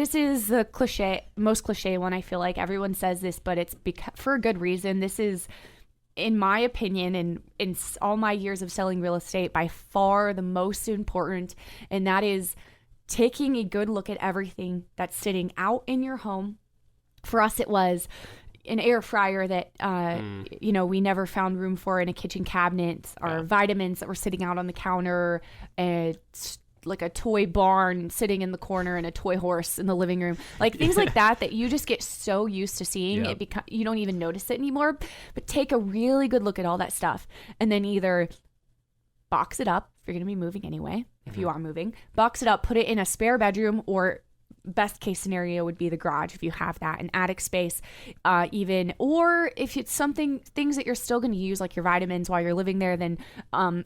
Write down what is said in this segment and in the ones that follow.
this is the most cliche one. I feel like everyone says this, but it's for a good reason. This is, in my opinion, and in all my years of selling real estate, by far the most important, and that is taking a good look at everything that's sitting out in your home. For us, it was an air fryer that, we never found room for in a kitchen cabinet, or vitamins that were sitting out on the counter, like a toy barn sitting in the corner and a toy horse in the living room, like things like that you just get so used to seeing it. You don't even notice it anymore. But take a really good look at all that stuff, and then either box it up if you're going to be moving anyway. If you are moving, box it up, put it in a spare bedroom, or best case scenario would be the garage if you have that, an attic space, or if it's things that you're still going to use, like your vitamins while you're living there, then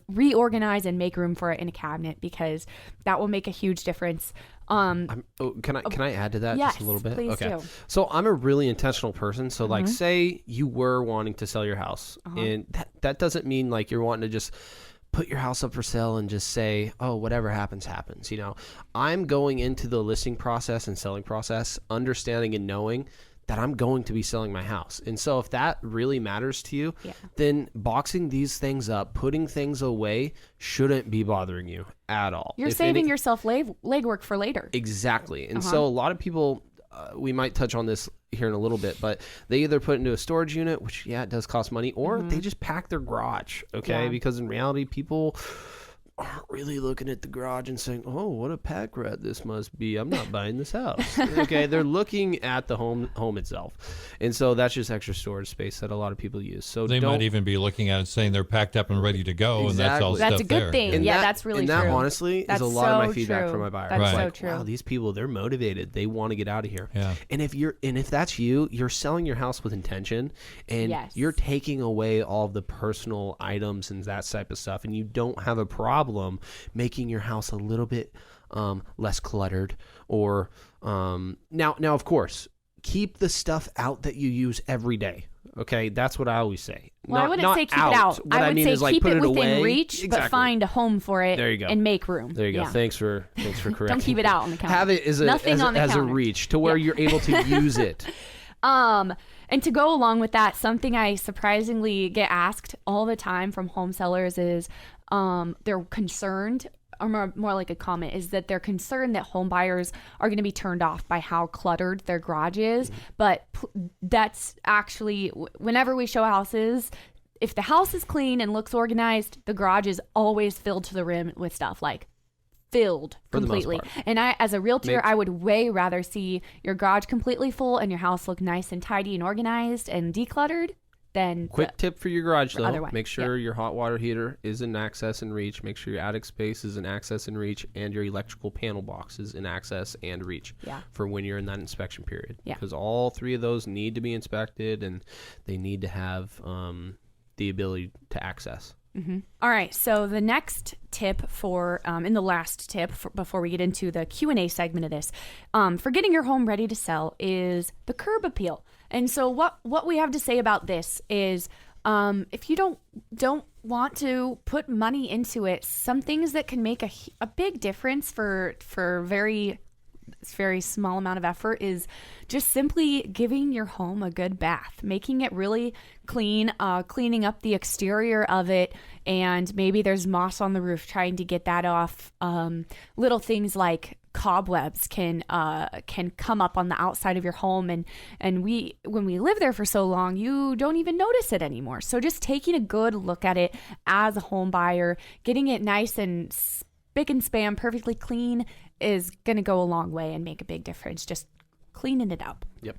reorganize and make room for it in a cabinet, because that will make a huge difference. Can I add to that just a little bit? Please do. So I'm a really intentional person. So like, say you were wanting to sell your house, and that doesn't mean like you're wanting to just put your house up for sale and just say, oh, whatever happens, happens. I'm going into the listing process and selling process, understanding and knowing that I'm going to be selling my house. And so if that really matters to you, then boxing these things up, putting things away shouldn't be bothering you at all. You're saving yourself legwork for later. Exactly. And so a lot of people, we might touch on this here in a little bit, but they either put it into a storage unit, which it does cost money, or they just pack their garage, because in reality people aren't really looking at the garage and saying, oh, what a pack rat this must be, I'm not buying this house. They're looking at the home itself, and so that's just extra storage space that a lot of people use. So they might even be looking at it saying they're packed up and ready to go. And that's all that's stuff a good there. thing. And that's really true. And that honestly is a lot of my feedback from my buyers. That's so like, true. wow, these people, they're motivated, they want to get out of here. And if that's you're selling your house with intention, and you're taking away all of the personal items and that type of stuff, and you don't have a problem making your house a little bit less cluttered, or now of course, keep the stuff out that you use every day. Okay, that's what I always say. Well, I wouldn't say keep it out. I would say keep it within reach, but find a home for it. There you go. And make room. There you go. Thanks for correcting. Don't keep it out on the counter. Have it as a reach to where you're able to use it. And to go along with that, something I surprisingly get asked all the time from home sellers is they're concerned, or more like a comment, is that they're concerned that home buyers are going to be turned off by how cluttered their garage is. But that's actually, whenever we show houses, if the house is clean and looks organized, the garage is always filled to the rim with stuff, like filled completely. And I, as a realtor, I would way rather see your garage completely full and your house look nice and tidy and organized and decluttered than quick tip for your garage though. Otherwise. Make sure your hot water heater is in access and reach. Make sure your attic space is in access and reach, and your electrical panel box is in access and reach for when you're in that inspection period. Because all three of those need to be inspected, and they need to have the ability to access. All right. So the next tip for, and the last tip before we get into the Q&A segment of this, for getting your home ready to sell is the curb appeal. And so what we have to say about this is, if you don't want to put money into it, some things that can make a big difference for very small amount of effort is just simply giving your home a good bath, making it really clean, cleaning up the exterior of it, and maybe there's moss on the roof, trying to get that off. Little things like cobwebs can come up on the outside of your home, and when we live there for so long, you don't even notice it anymore. So just taking a good look at it as a home buyer, getting it nice and spick and span, perfectly clean, is going to go a long way and make a big difference. Just cleaning it up. Yep.